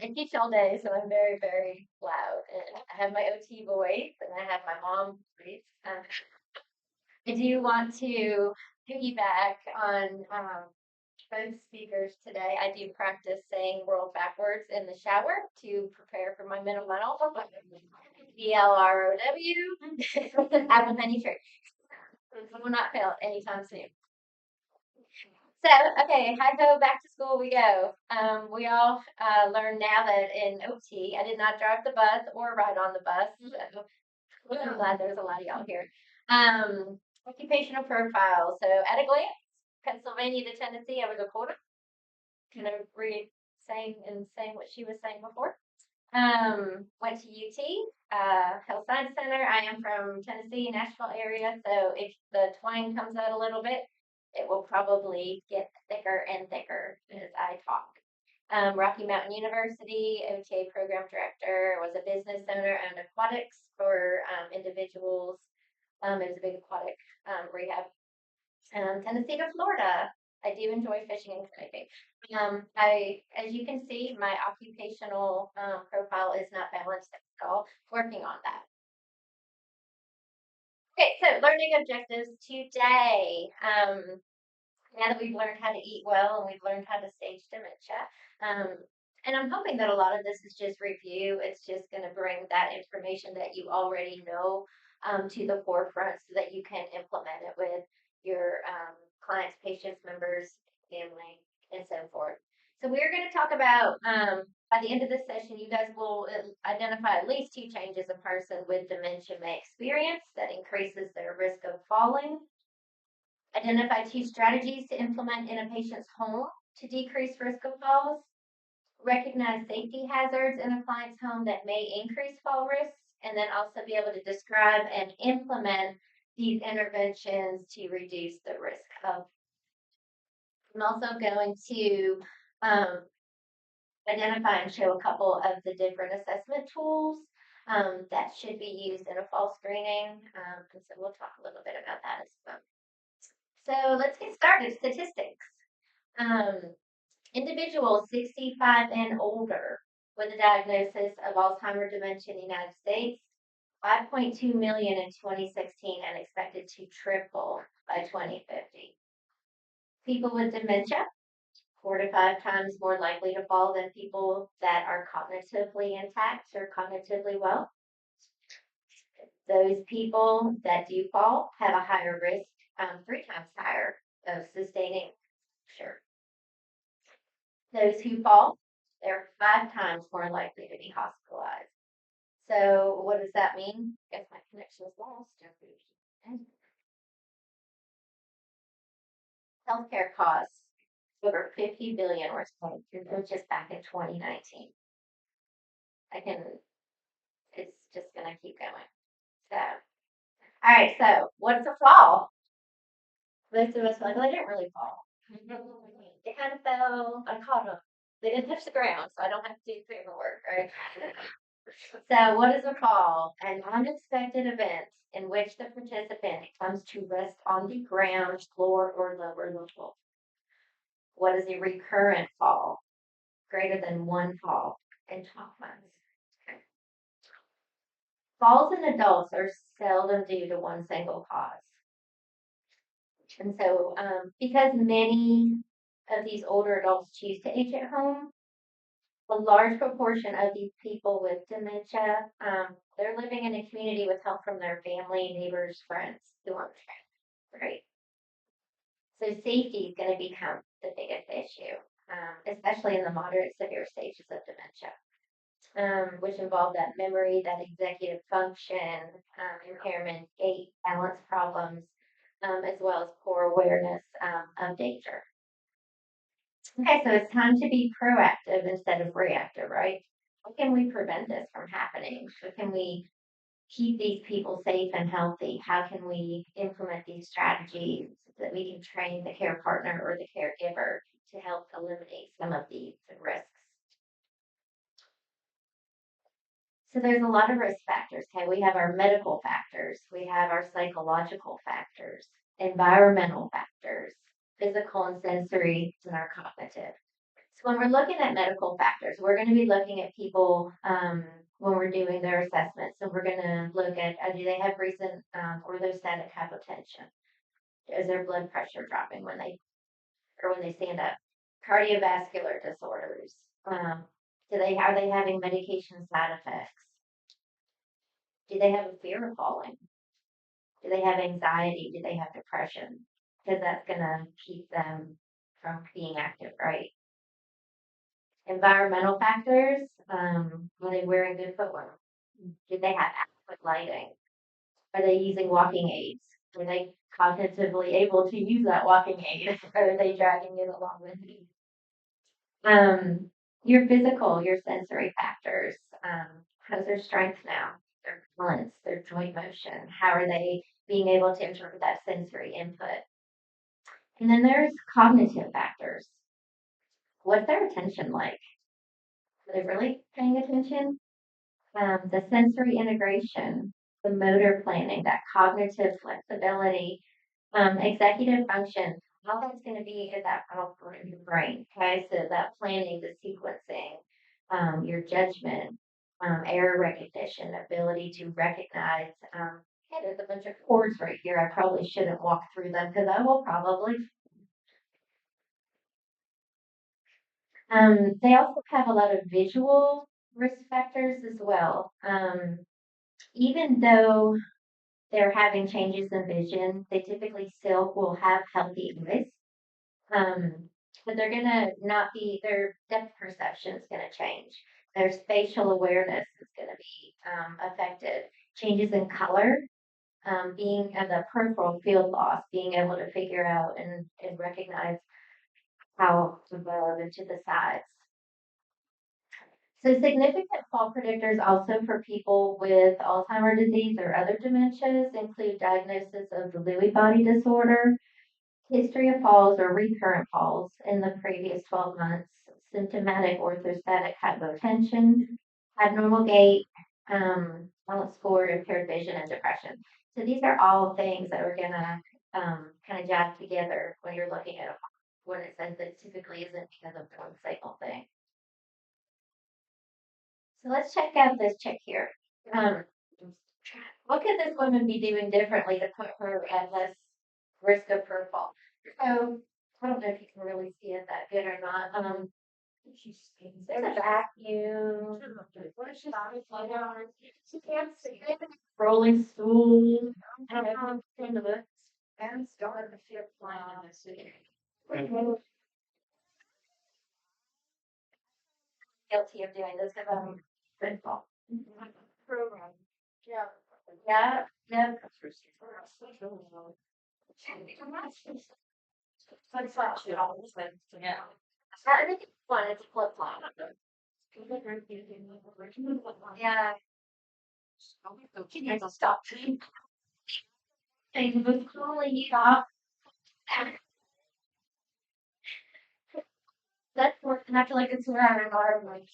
I teach all day, so I'm very, very loud. And I have my OT voice and I have my mom voice. I do want to piggyback on both speakers today. I do practice saying world backwards in the shower to prepare for my middle mental. BLROW. Have a penny trick. Will not fail anytime soon. So, okay, hi ho, back to school we go. We all learn now that in OT, I did not drive the bus or ride on the bus. So I'm glad there's a lot of y'all here. Occupational profile. So, at a glance, Pennsylvania to Tennessee, I was a quarter. Kind of saying what she was saying before. Went to UT, Health Science Center. I am from Tennessee, Nashville area, so if the twang comes out a little bit, it will probably get thicker and thicker as I talk. Rocky Mountain University, OTA program director, was a business owner, owned aquatics for individuals. It was a big aquatic rehab. Tennessee to Florida. I do enjoy fishing and kayaking. As you can see, my occupational profile is not balanced at all. Working on that. Okay, so learning objectives today. Now that we've learned how to eat well and we've learned how to stage dementia, and I'm hoping that a lot of this is just review. It's just going to bring that information that you already know to the forefront so that you can implement it with your clients, patients, members, family, and so forth. So we're going to talk about by the end of this session, you guys will identify at least two changes a person with dementia may experience that increases their risk of falling. Identify two strategies to implement in a patient's home to decrease risk of falls. Recognize safety hazards in a client's home that may increase fall risks, and then also be able to describe and implement these interventions to reduce the risk of. I'm also going to identify and show a couple of the different assessment tools that should be used in a fall screening. And so we'll talk a little bit about that as well. So let's get started. Statistics. Individuals 65 and older with a diagnosis of Alzheimer's dementia in the United States, 5.2 million in 2016 and expected to triple by 2050. People with dementia, 4 to 5 times more likely to fall than people that are cognitively intact or cognitively well. Those people that do fall have a higher risk, 3 times higher of sustaining. Sure. Those who fall, they're 5 times more likely to be hospitalized. So what does that mean? I guess my connection is lost. Healthcare costs over 50 billion were spent just back in 2019. It's just gonna keep going. So, all right. So, what's a fall? Most of us are like, well, they didn't really fall. They kind of fell. I caught them. They didn't touch the ground, so I don't have to do paperwork, right? So, what is a fall? An unexpected event in which the participant comes to rest on the ground, floor, or lower level. What is a recurrent fall? Greater than one fall in 12 months. Falls in adults are seldom due to one single cause. And so, because many of these older adults choose to age at home, a large proportion of these people with dementia, they're living in a community with help from their family, neighbors, friends who understand, right? So safety is going to become the biggest issue, especially in the moderate severe stages of dementia, which involve that memory, that executive function, impairment, gait, balance problems, as well as poor awareness of danger. Okay, so it's time to be proactive instead of reactive, right? How can we prevent this from happening? How can we keep these people safe and healthy? How can we implement these strategies so that we can train the care partner or the caregiver to help eliminate some of these risks? So there's a lot of risk factors. Okay, we have our medical factors, we have our psychological factors, environmental factors, physical and sensory, and our cognitive. When we're looking at medical factors, we're going to be looking at people when we're doing their assessments. So we're going to look at do they have recent orthostatic hypotension? Is their blood pressure dropping when they stand up? Cardiovascular disorders. Are they having medication side effects? Do they have a fear of falling? Do they have anxiety? Do they have depression? Because that's going to keep them from being active, right? Environmental factors. Are they wearing good footwear? Do they have adequate lighting? Are they using walking aids? Are they cognitively able to use that walking aid? Or are they dragging it along with you? Your physical, your sensory factors. How's their strength now? Their balance, their joint motion. How are they being able to interpret that sensory input? And then there's cognitive factors. What's their attention like? Are they really paying attention? The sensory integration, the motor planning, that cognitive flexibility, executive function, all that's going to be in that frontal part of your brain. Okay, so that planning, the sequencing, your judgment, error recognition, ability to recognize. Yeah, there's a bunch of chords right here. I probably shouldn't walk through them because I will probably. They also have a lot of visual risk factors as well. Even though they're having changes in vision, they typically still will have healthy eyes. But they're gonna not be their depth perception is gonna change. Their spatial awareness is gonna be affected. Changes in color, being the peripheral field loss, being able to figure out and recognize how to move into the sides. So significant fall predictors also for people with Alzheimer's disease or other dementias include diagnosis of the Lewy body disorder, history of falls or recurrent falls in the previous 12 months, symptomatic orthostatic hypotension, abnormal gait, balance score, impaired vision, and depression. So these are all things that are going to kind of jive together when you're looking at when it says that typically isn't because of one single thing. So let's check out this check here. Um, what could this woman be doing differently to put her at less risk of her fall? So I don't know if you can really see it that good or not. There's a vacuum. She can't see it. Rolling stool. And the books. And started to feel flying in the city. Guilty of doing this because I'm football. Program. Yeah. Yeah. Yeah. Yeah. I think it's fun. It's flip flop. Yeah. She needs to stop. They move slowly stop. That's working. I feel like it's around our like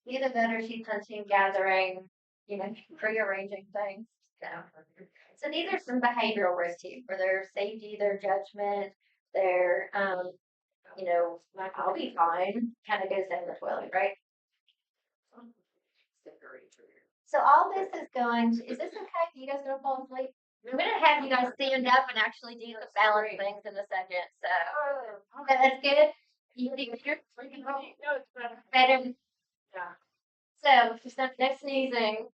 either that or she's hunting, gathering, rearranging things. So, so these are some behavioral risks too, for their safety, their judgment, their like I'll be fine, kind of goes down the toilet, right? So all this is going to, is this okay? You guys gonna fall asleep? I'm gonna have you guys stand up and actually do the balance things in a second. So that's good. You think you're better? So no sneezing.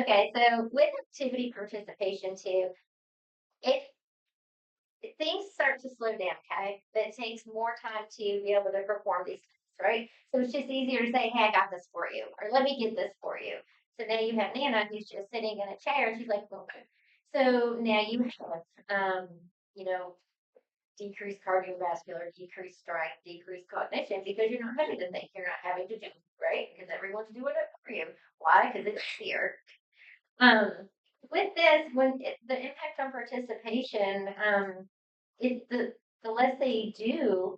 Okay, so with activity participation too, it things start to slow down, okay? But it takes more time to be able to perform these things, right? So it's just easier to say, hey, I got this for you, or let me get this for you. So now you have Nana who's just sitting in a chair and she's like, okay. So now you have, you know, decreased cardiovascular, decreased strength, decreased cognition because you're not having to think, you're not having to do, right? Because everyone's doing it for you. Why? Because it's here. Um, with this, the impact on participation, the less they do,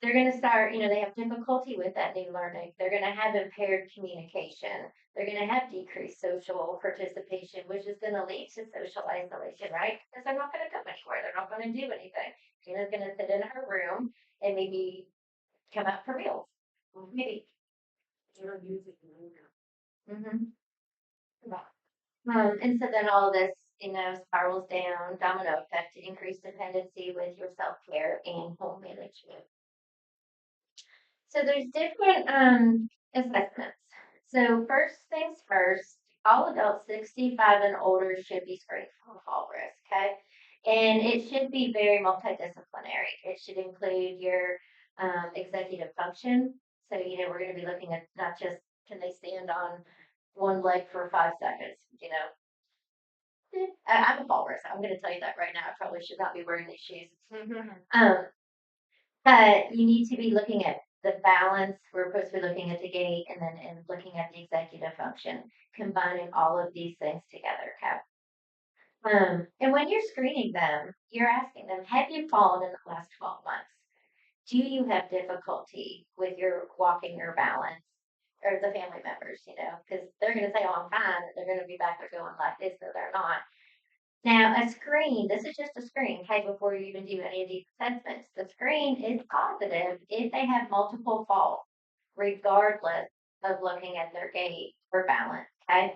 they're going to start, they have difficulty with that new learning. They're going to have impaired communication. They're going to have decreased social participation, which is going to lead to social isolation, right? Because they're not going to go anywhere. They're not going to do anything. Gina's going to sit in her room and maybe come out for meals. Maybe. Mm-hmm. And so then all this, spirals down, domino effect to increased dependency with your self care and home management. So there's different assessments. So first things first, all adults 65 and older should be screened for fall risk, okay? And it should be very multidisciplinary. It should include your executive function. So, we're going to be looking at not just can they stand on one leg for 5 seconds, I'm a fall risk. I'm going to tell you that right now. I probably should not be wearing these shoes. Um, but you need to be looking at the balance. We're supposed to be looking at the gait and looking at the executive function, combining all of these things together, okay? And when you're screening them, you're asking them, have you fallen in the last 12 months? Do you have difficulty with your walking or balance? Or the family members, because they're going to say, oh, I'm fine. They're going to be back there going like this, so they're not. Now, a screen, this is just a screen, okay, before you even do any of these assessments. The screen is positive if they have multiple falls, regardless of looking at their gait or balance, okay?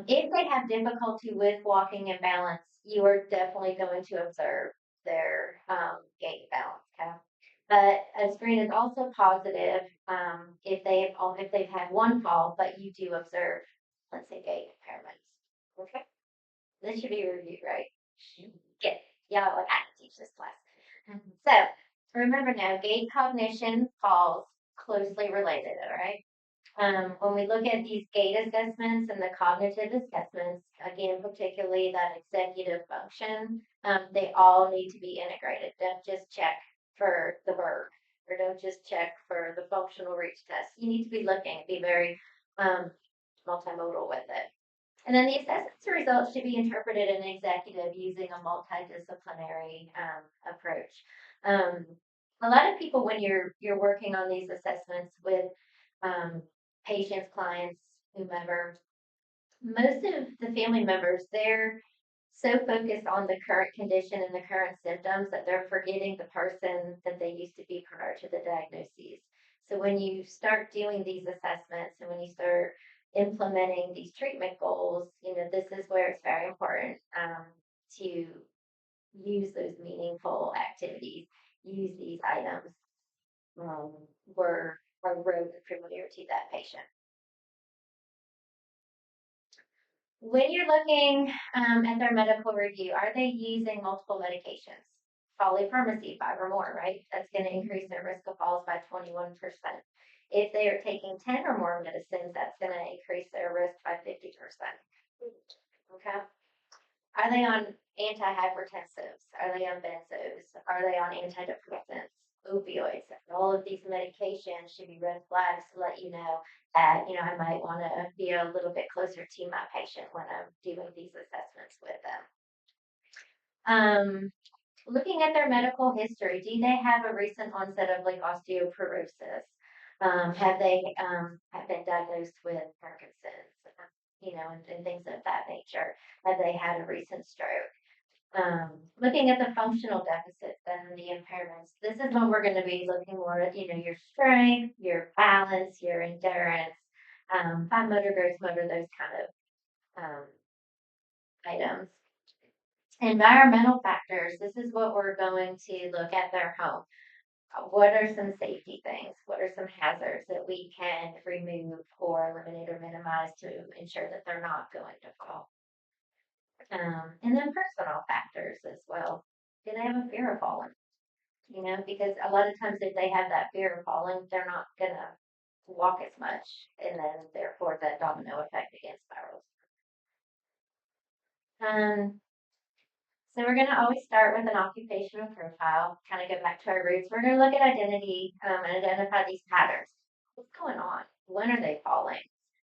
If they have difficulty with walking and balance, you are definitely going to observe their gait balance, okay? But a screen is also positive if they've had one fall, but you do observe, let's say, gait impairments. Okay. This should be reviewed, right? Good. Yeah, like I can teach this class. So remember now, gait cognition falls closely related, all right? When we look at these gait assessments and the cognitive assessments, again, particularly that executive function, they all need to be integrated. Don't just check for the verb or don't just check for the functional reach test. You need to be looking, be very multimodal with it. And then the assessments results should be interpreted in executive using a multidisciplinary approach. A lot of people, when you're working on these assessments with patients, clients, whomever, most of the family members, they're so focused on the current condition and the current symptoms that they're forgetting the person that they used to be prior to the diagnoses. So when you start doing these assessments and when you start implementing these treatment goals, this is where it's very important to use those meaningful activities, use these items were road familiar to that patient. When you're looking at their medical review, are they using multiple medications? Polypharmacy, 5 or more, right? That's going to increase their risk of falls by 21%. If they are taking 10 or more medicines, that's going to increase their risk by 50%. Okay. Are they on antihypertensives? Are they on benzos? Are they on antidepressants, opioids? All of these medications should be red flags to let you know that, I might want to be a little bit closer to my patient when I'm doing these assessments with them. Looking at their medical history, do they have a recent onset of like osteoporosis? Have they have been diagnosed with Parkinson's? And things of that nature. Have they had a recent stroke? Looking at the functional deficits and the impairments, this is when we're going to be looking more at, your strength, your balance, your endurance, fine motor, gross motor, those kind of items. Environmental factors, this is what we're going to look at their home. What are some safety things? What are some hazards that we can remove or eliminate or minimize to ensure that they're not going to fall? And then personal factors as well. Do they have a fear of falling? Because a lot of times if they have that fear of falling, they're not gonna walk as much, and then therefore that domino effect again spirals. So we're gonna always start with an occupational profile, kind of go back to our roots. We're gonna look at identity and identify these patterns. What's going on? When are they falling?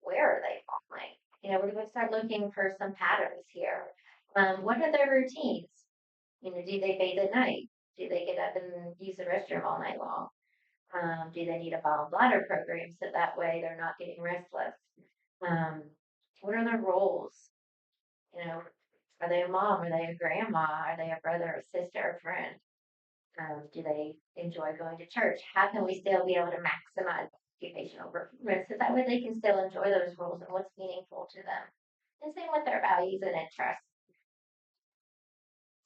Where are they falling? We're going to start looking for some patterns here. What are their routines? Do they bathe at night? Do they get up and use the restroom all night long? Do they need a bottle bladder program so that way they're not getting restless? Um, what are their roles? You know, are they a mom? Are they a grandma? Are they a brother, a sister, a friend? Do they enjoy going to church? How can we still be able to maximize occupational performance so that way they can still enjoy those roles and what's meaningful to them? And same with their values and interests.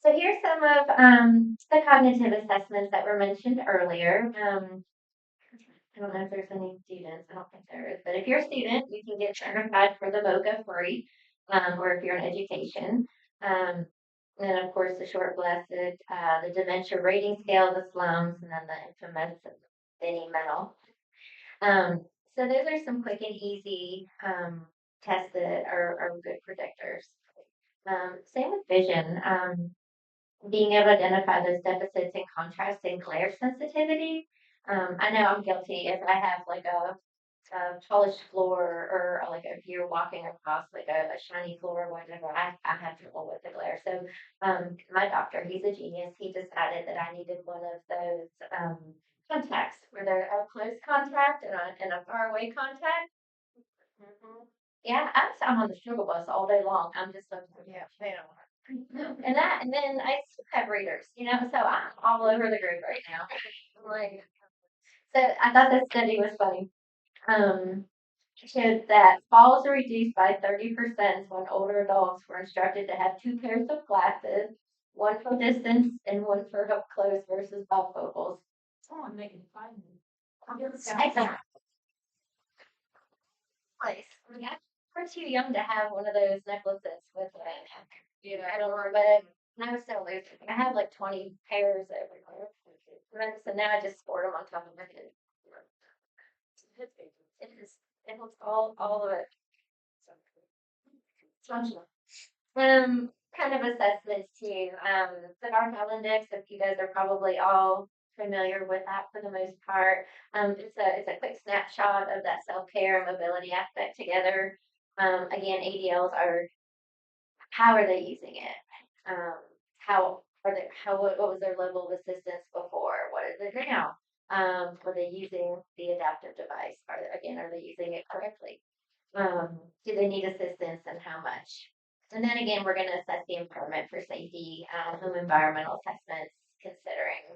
So here's some of the cognitive assessments that were mentioned earlier. I don't know if there's any students. I don't think there is. But if you're a student, you can get certified for the MOCA free, or if you're in education. Um, and then, of course, the short blessed, the dementia rating scale, the slums, and then the infamous Benny Mental. So those are some quick and easy tests that are good predictors. Same with vision. Being able to identify those deficits in contrast and glare sensitivity. I know I'm guilty if I have like a polished floor or like if you're walking across like a shiny floor or whatever, I have trouble with the glare. So my doctor, he's a genius. He decided that I needed one of those contacts where they're a close contact and a far away contact. Yeah, I'm on the struggle bus all day long. I'm just like, yeah, they don't work. And then I still have readers, so I'm all over the group right now. I'm like, so I thought this study was funny. Um, showed that falls are reduced by 30% when older adults were instructed to have two pairs of glasses, one for distance and one for up close versus bifocals. Oh, I'm making fun. Place. Yeah, we're too young to have one of those necklaces with I don't remember, but when I was so loose, I had like 20 pairs everywhere. And then, so now I just sport them on top of my head. It is, it looks all of it. It's functional. Kind of assessments too. The Darnell Index, if you guys are probably all familiar with that for the most part. It's a quick snapshot of that self-care and mobility aspect together. Again, ADLs are how are they using it? How are they what was their level of assistance before? What is it now? Are they using the adaptive device? Are they using it correctly? Do they need assistance and how much? And then again, we're going to assess the impairment for safety, home environmental assessments, considering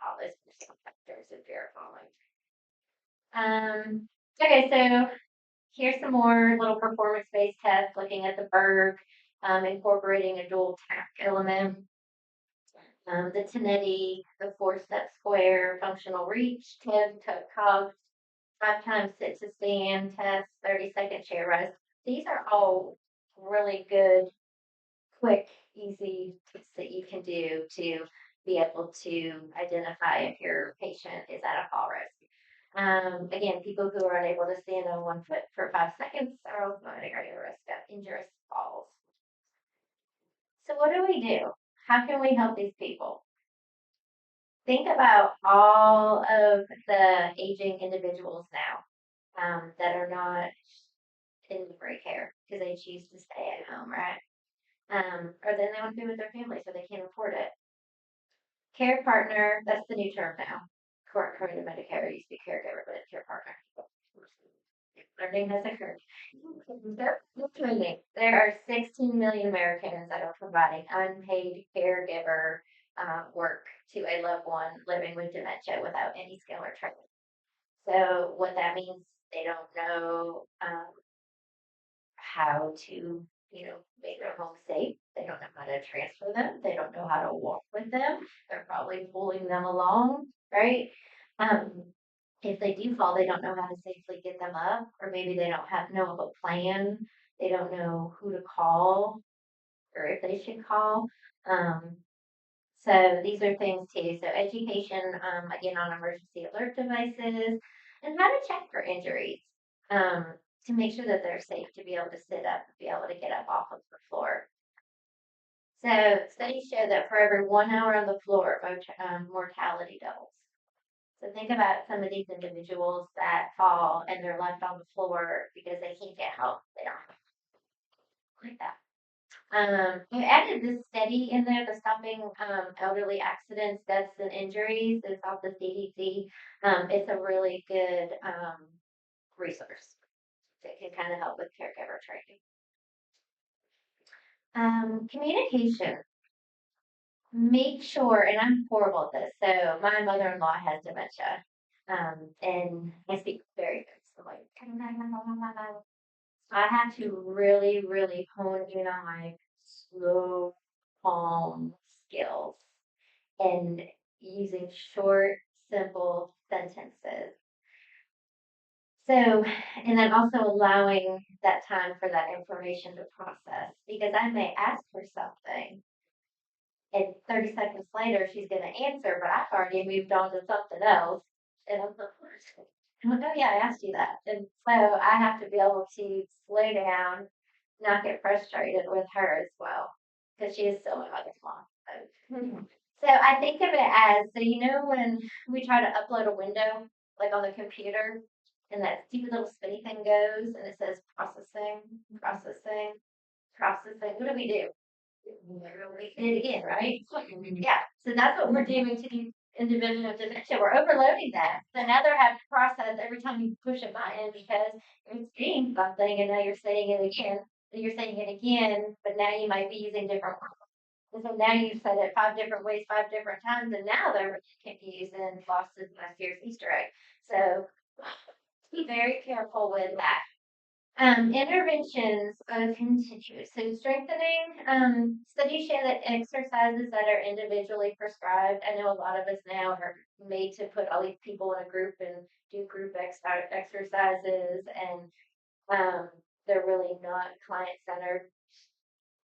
all those factors if you're following. Okay, so here's some more little performance-based tests looking at the Berg, incorporating a dual tack element, the Tenetti, the four-step square, functional reach, 10 cog, 5 times sit to stand test, 30-second chair rest. These are all really good, quick, easy tips that you can do to be able to identify if your patient is at a fall risk. Again, people who are unable to stand on one foot for 5 seconds are also at a risk of injurious falls. So what do we do? How can we help these people? Think about all of the aging individuals now that are not in great care because they choose to stay at home, right? Or then they want to be with their family so they can't afford it. Care partner, that's the new term now. According to Medicare, it used to be caregiver, but it's care partner. Learning has occurred. There are 16 million Americans that are providing unpaid caregiver work to a loved one living with dementia without any skill or training. So what that means, they don't know how to, make their home safe. They don't know how to transfer them. They don't know how to walk with them. They're probably pulling them along, right? Um, if they do fall, they don't know how to safely get them up, or maybe they don't know of a plan. They don't know who to call or if they should call. Um, so these are things too. So education, again, on emergency alert devices and how to check for injuries to make sure that they're safe to be able to sit up, be able to get up off of the floor. So studies show that for every 1 hour on the floor, mortality doubles. So think about some of these individuals that fall and they're left on the floor because they can't get help. They don't have like that. I added the steady in there, the stopping elderly accidents, deaths, and injuries. It's off the CDC. It's a really good resource that can kind of help with caregiver training. Communication. Make sure, and I'm horrible at this. So my mother-in-law has dementia, and I speak very good. So like, I have to really, really hone in on my slow, calm skills and using short, simple sentences. So, and then also allowing that time for that information to process because I may ask her something and 30 seconds later she's going to answer, but I've already moved on to something else. And I'm like, oh yeah, I asked you that. And so I have to be able to slow down, not get frustrated with her as well, because she is still my mother's mom. So I think of it as so you know when we try to upload a window like on the computer and that stupid little spinny thing goes and it says processing, processing, processing. What do we do? We did it again, right? Yeah. So that's what we're doing to the individual dementia. We're overloading that. So now they're having to process every time you push a button because you're saying something and now you're saying it again. And you're saying it again, but now you might be using different words. And so now you've said it 5 different ways, 5 different times, and now they're confused and lost this last year's Easter egg. So be very careful with that. Interventions continue. So strengthening, studies show that exercises that are individually prescribed. I know a lot of us now are made to put all these people in a group and do group exercises, and they're really not client centered.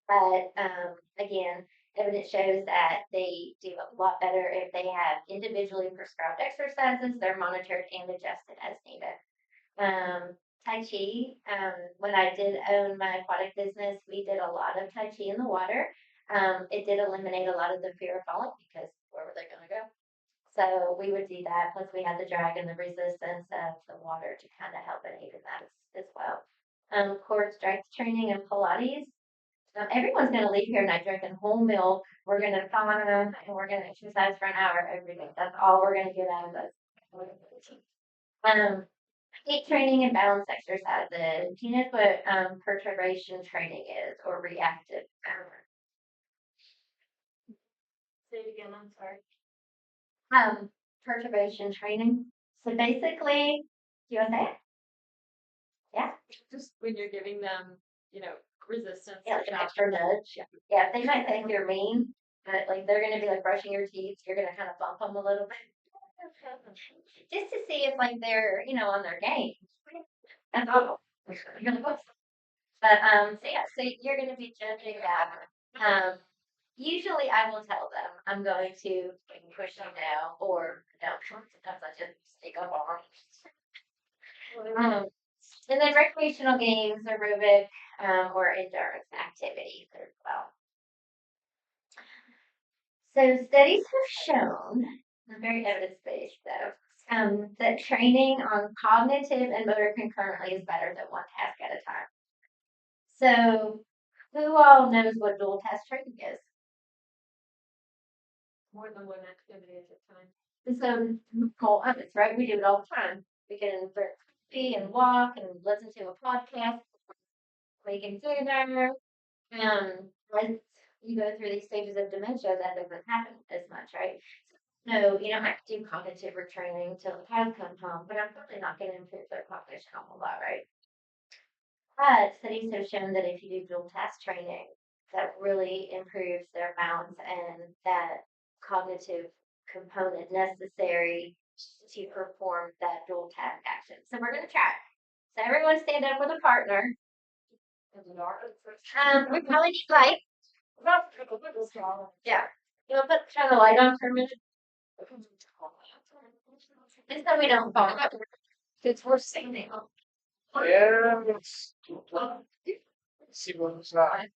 But again, evidence shows that they do a lot better if they have individually prescribed exercises. They're monitored and adjusted as needed. Tai Chi, when I did own my aquatic business, we did a lot of Tai Chi in the water. It did eliminate a lot of the fear of falling because where were they going to go? So we would do that. Plus, we had the drag and the resistance of the water to kind of help it even that as well. Core strength training and Pilates. Everyone's going to leave here not drinking whole milk. We're going to sauna and we're going to exercise for an hour every day. That's all we're going to get out of this. Gait training and balance exercises. Do you know what perturbation training is or reactive balance? Say it again, I'm sorry. Perturbation training. So basically, do you want to say it? Yeah. Just when you're giving them, resistance. Yeah, like an extra nudge. Yeah, they might think you're mean, but like they're gonna be like brushing your teeth. You're gonna kind of bump them a little bit, just to see if like they're on their game. That's all. You're like, "Whoops." But so yeah, so you're gonna be judging that. Usually I will tell them I'm going to push them now or no. Sometimes I just stick up on them. And then recreational games, aerobic, or endurance activities as well. So studies have shown, very evidence-based though, that training on cognitive and motor concurrently is better than one task at a time. So who all knows what dual task training is? More than one activity at a time. So cool habits, right? We do it all the time. We can drink coffee and walk and listen to a podcast, making dinner. As you go through these stages of dementia, that doesn't happen as much, right? No, I could do cognitive retraining till the child comes home, but I'm probably not going to improve their cognition a whole lot, right? But studies have shown that if you do dual task training, that really improves their balance and that cognitive component necessary to perform that dual task action. So we're going to try. So everyone stand up with a partner. We probably need light. Yeah. You want to turn the light on for a minute? Just so we don't fall. It's worth saying. Yeah, let's see what's that.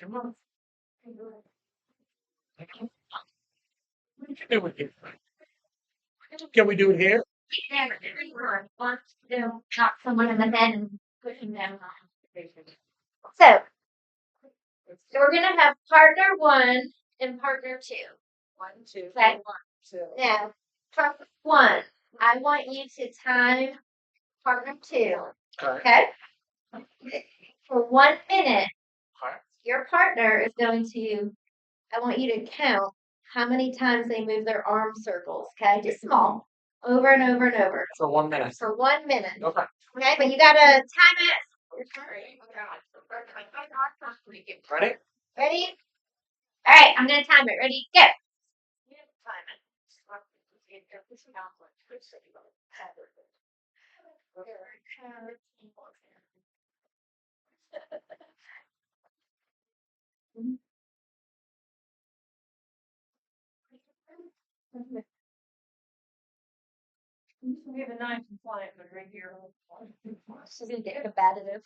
Come on. Can we can we do it here? Never, want to knock someone in the head and pushing them. So we're gonna have partner one and partner two. 1, 2, Okay. 1, 2. Now, partner one, I want you to time partner two. Okay. Okay. For 1 minute, Alright. your partner is going to. I want you to count how many times they move their arm circles. Okay, just small, over and over and over For 1 minute. for 1 minute. Okay. Okay, but you gotta time it. Ready? Ready? All right, I'm gonna time it. Ready? Go. We have a non-compliant one right here. She's gonna get bad at it.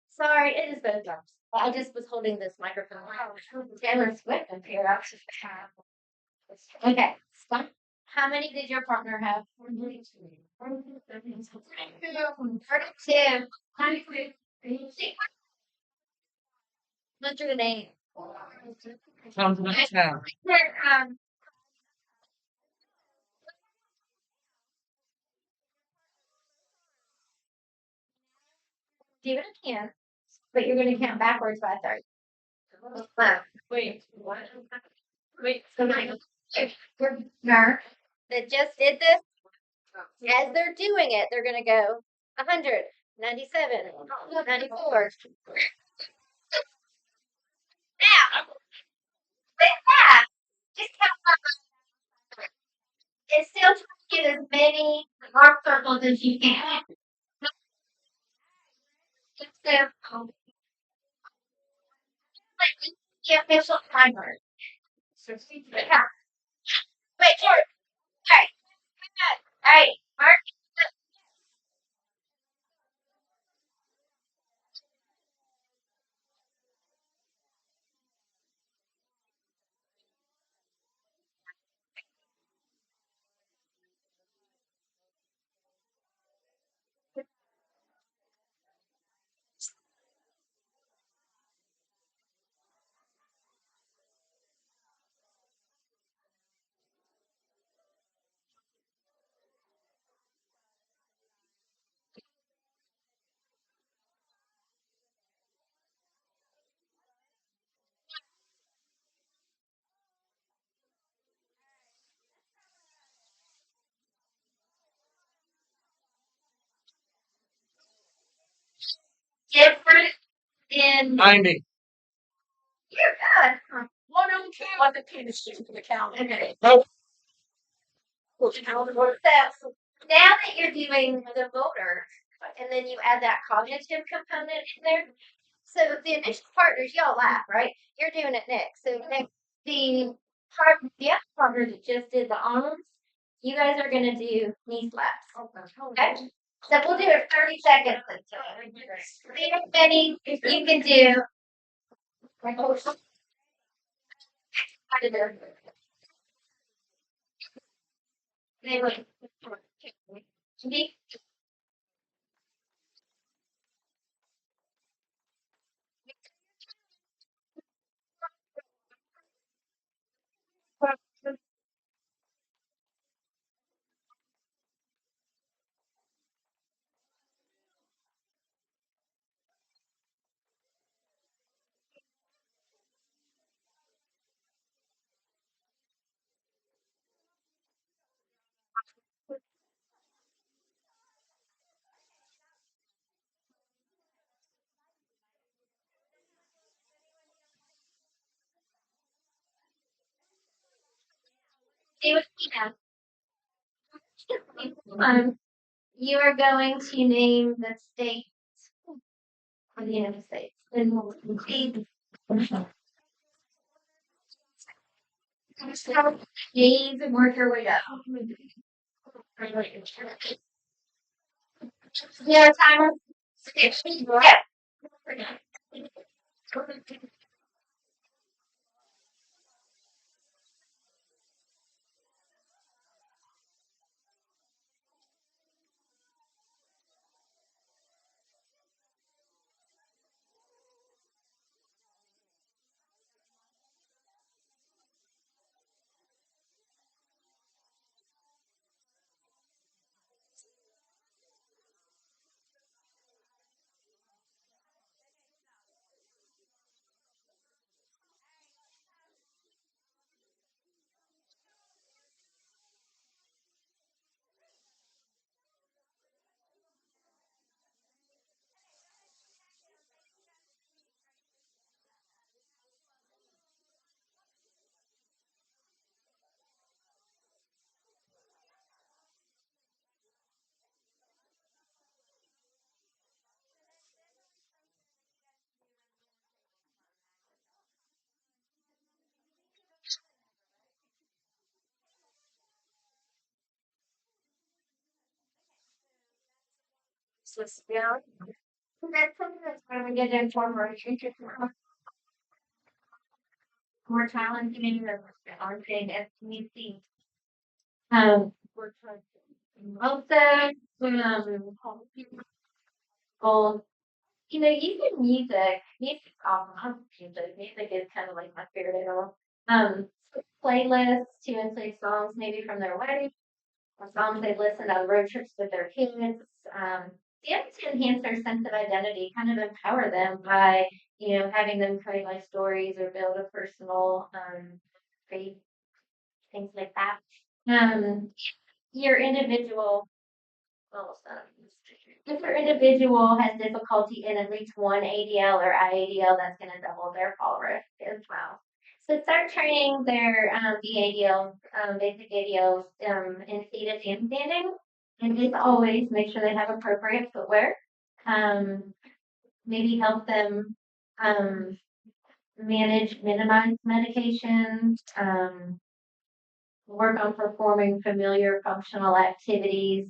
Sorry, it is both arms. I just was holding this microphone. Taylor Swift up here. Okay, stop. How many did your partner have? 32. What's your name? Sounds like town. Do it again, but you're gonna count backwards by 30. Wait, what? Wait, So now, partner that just did this, as they're doing it, they're gonna go 100, 97, 94. Now, with that, just count. It's still trying to get as many arm circles as you can. So, the official timer. Yeah. Wait, George. Alright. Alright. Mark. Different in 90. you're good. one of them came on the penis stick to the calendar. Okay. Nope. So now that you're doing the motor, and then you add that cognitive component in there. So the initial partners, y'all laugh, right? You're doing it next. So next, the other partner that just did the arms, you guys are gonna do knee slaps. Okay. So we'll do it 30 seconds. See how many you can do. See what you have. You are going to name the state of the United States. And we'll see. Names and work your way up. Your timer. Yeah. So, yeah. That's something that's really good information. More challenging than challenging as we see. We're trying also, people, using music, music is kind of like my favorite animal. Um, Playlists to include songs maybe from their wedding, or songs they've listened on road trips with their kids. Um, the other to enhance their sense of identity, kind of empower them by, having them create life stories or build a personal faith, things like that. Um, your individual almost done. If your individual has difficulty in at least one ADL or IADL, that's going to double their fall risk as well. So start training their BADLs, basic ADLs, in seated and standing. And as always, make sure they have appropriate footwear. Um, Maybe help them um, minimize medications. Work on performing familiar functional activities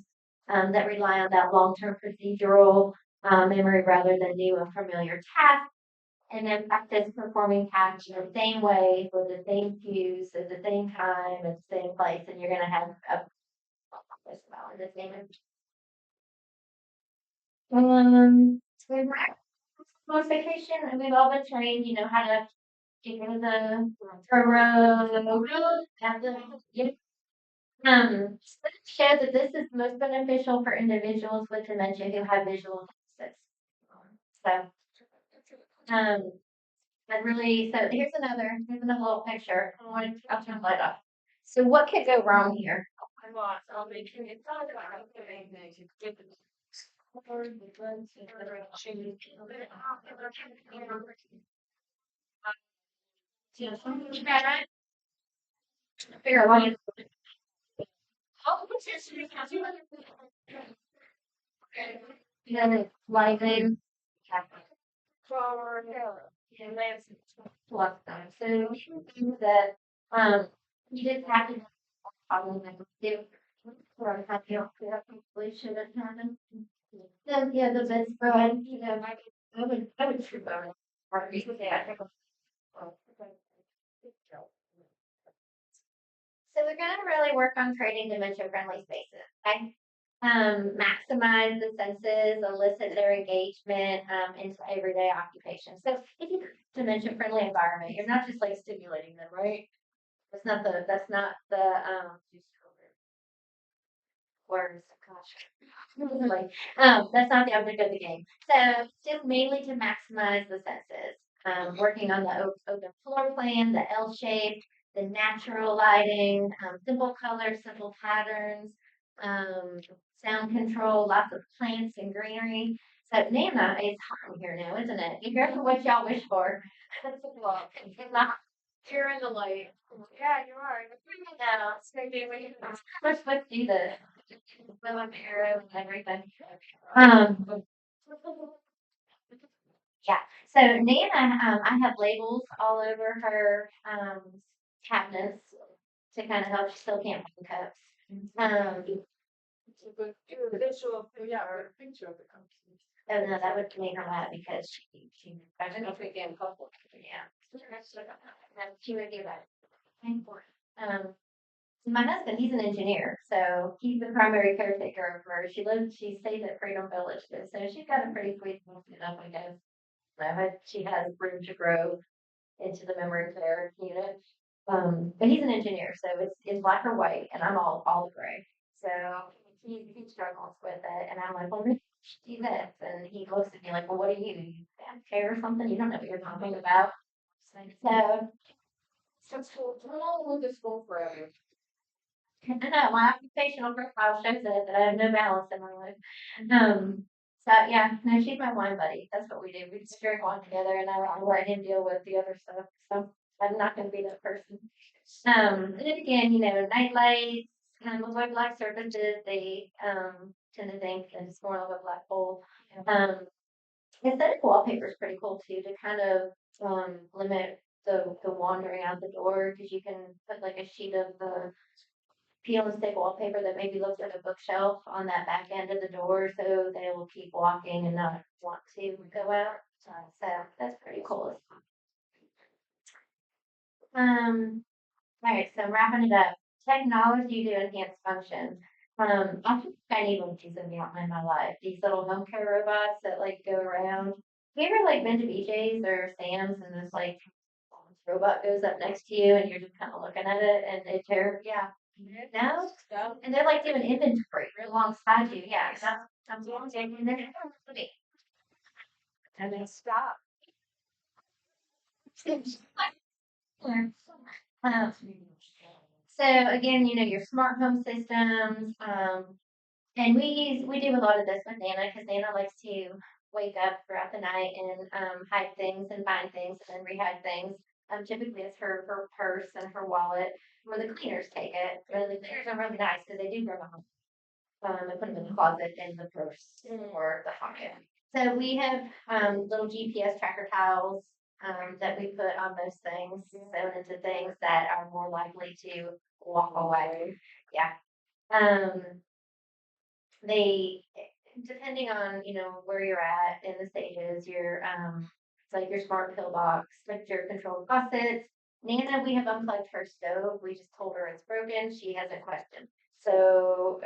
that rely on that long-term procedural memory rather than new and familiar tasks. And then practice performing tasks in the same way with the same cues at the same time at the same place, and you're going to have a as well in the same. So motivation, and we've all been trained, how to get rid of the road, have the studies show that this is most beneficial for individuals with dementia who have visual deficits. So, here's another little picture. I'll turn the light off. So, what could go wrong here? Figure out like in forward, and that's plus time. So things that you just have to follow them do or have you hopefully should have happened. Then yeah, the bedspread, I would trip on it. Or you could say I think so we're gonna really work on creating dementia-friendly spaces. Okay. Maximize the senses, elicit their engagement into everyday occupation. So if you create a dementia-friendly environment, you're not just like stimulating them, right? That's not the words. Gosh, like that's not the object of the game. So still mainly to maximize the senses. Working on the open floor plan, the L shape, the natural lighting, simple colors, simple patterns, um, sound control, lots of plants and greenery. So Nana is hot in here now, isn't it? Be careful what y'all wish for. It's not. You're in the light. Yeah, you are. No, it's maybe we're supposed to do the Will arrow and everything. Um, yeah. So Nana, I have labels all over her cabinets to kind of help. She still can't find cups. But visual, yeah, or a picture of the company. Oh no, that would make her mad because I don't know if we can couple. yeah. She would do that. My husband, he's an engineer, so he's the primary caretaker of her. She stays at Freedom Village, so she's got a pretty sweet setup, I guess. But she has room to grow into the memory care unit. But he's an engineer, so it's black or white, and I'm all olive gray. So he struggles with it, and I'm like, well, maybe you should do this, and he looks at me like, well, what are you? You bad care or something? You don't know what you're talking about. So So school, how long was school forever? I know my occupational profile shows it that I have no balance in my life. So yeah, no, she's my wine buddy. That's what we do. We just drink wine together, and I let him deal with the other stuff. So I'm not going to be that person. And then again, night lights, avoid black surfaces. They tend to think that it's more of a black hole. Aesthetic wallpaper is pretty cool too to kind of limit the wandering out the door because you can put like a sheet of the peel and stick wallpaper that maybe looks like a bookshelf on that back end of the door so they will keep walking and not want to go out. So that's pretty cool. All right, so wrapping it up. Technology to enhance function. I think I need one of these in my life. These little home care robots that like go around. Have you ever like been to BJ's or Sam's and this like robot goes up next to you and you're just kind of looking at it and yeah. No? No. And they're like doing inventory alongside you. Yeah, that's what I'm saying. And they're like, me. And then stop. Um, so again, your smart home systems, and we do a lot of this with Nana because Nana likes to wake up throughout the night and hide things and find things and then rehide things. Typically, it's her purse and her wallet where the cleaners take it. And the cleaners are really nice because they do bring them home. I put them in the closet in the purse or the pocket. So we have little GPS tracker tiles that we put on those things, sewn into things that are more likely to walk away. Yeah. Um, they depending on where you're at in the stages, it's like your smart pill box, like your controlled faucets. Nana, we have unplugged her stove. We just told her it's broken. She hasn't questioned. So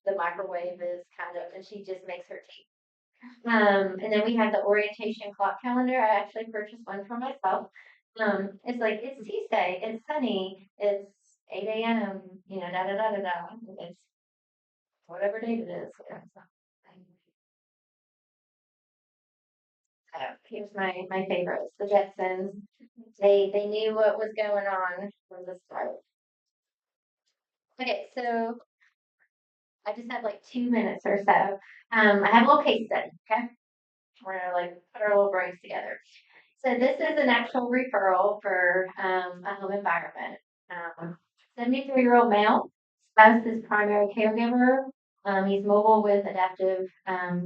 the microwave is kind of, and she just makes her tea. And then we have the orientation clock calendar. I actually purchased one for myself. It's like it's Tuesday, it's sunny, it's 8 a.m. Da da da da da. It's whatever date it is. Yeah, so. Here's my favorites, the Jetsons. They knew what was going on from the start. Okay, so I just have like 2 minutes or so. I have a little case study. Okay, we're gonna like put our little brains together. So this is an actual referral for a home environment. 73-year-old male, spouse is primary caregiver. He's mobile with adaptive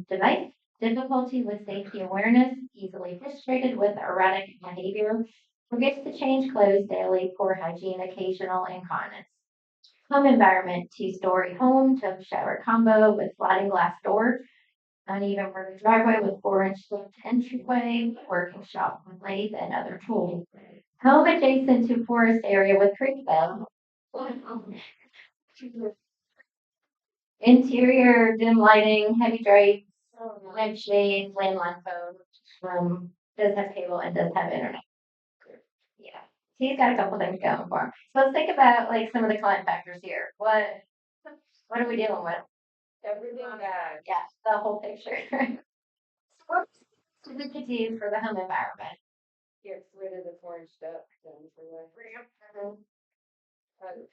device, difficulty with safety awareness, easily frustrated with erratic behavior, forgets to change clothes daily, poor hygiene, occasional incontinence. Home environment, two-story home, tub shower combo with sliding glass door, uneven working driveway with 4-inch lift entryway, working shop with lathe and other tools. Home adjacent to forest area with creek bed. Interior dim lighting, heavy drapes, lamp shades, landline phone. Does have cable and does have internet. Yeah. He's got a couple things going for him. So let's think about like some of the client factors here. What are we dealing with? Everything bad. Yeah, the whole picture. So what we could do for the home environment? Get rid of the orange stuff.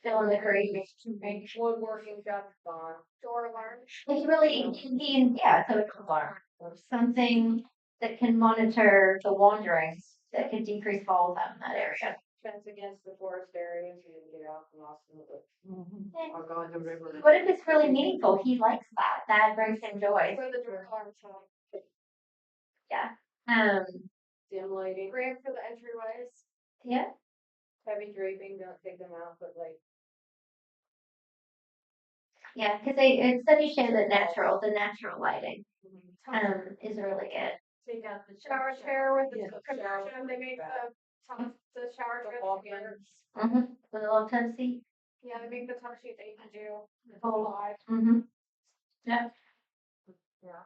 Fill in the crease. Woodworking shop gone. Door alarm. It's really yeah, it's a alarm. Something that can monitor the wanderings that can decrease falls out in that area. Fence against the forest areas and get out from Austin. Or go in the river. What if it's really meaningful? He likes that. That brings him joy. For the door alarm time. Yeah. Dim lighting. Ramp for the entryways. Yeah. Heavy draping, don't take them out, but like. Yeah, because studies show that the natural lighting is really good. Take out the shower chair with the compression, they make the shower chair. Mm-hmm. With a little tub seat. Yeah, they make the tub sheet that you can do. Mm-hmm. Yep. Yeah.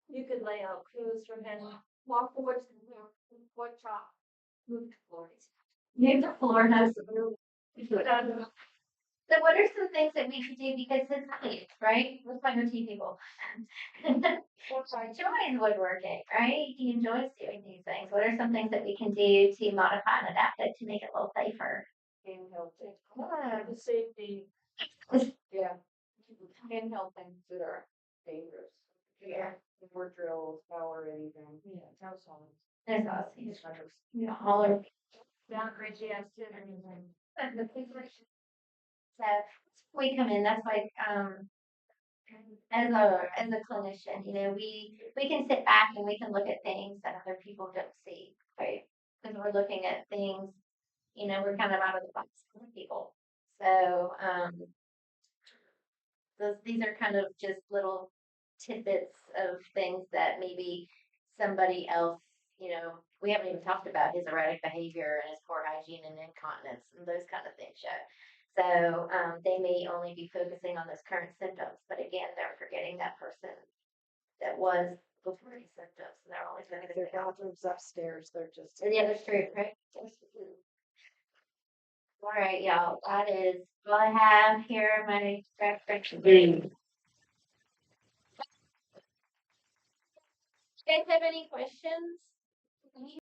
You could lay out clues for him. Walk the wood chop. Move the floors. Move the floor has. So what are some things that we could do because it's late, right? Let's find our tea people. Enjoys woodworking, right? He enjoys doing these things. What are some things that we can do to modify and adapt it to make it a little safer? Handheld things. The safety. Yeah. Handheld things that are dangerous. Yeah. More drills, power, anything. Yeah, house on. There's also all of Down great jams too. so we come in, that's like as a clinician, we can sit back and we can look at things that other people don't see, right? Because we're looking at things, we're kind of out of the box for people. So these are kind of just little tidbits of things that maybe somebody else, we haven't even talked about his erratic behavior and his poor hygiene and incontinence and those kind of things show. So they may only be focusing on those current symptoms, but again, they're forgetting that person that was before these symptoms. And they're always And if their bathrooms upstairs, they're just. the other street, right? All right, y'all. That is all I have here. My reference. You guys have any questions?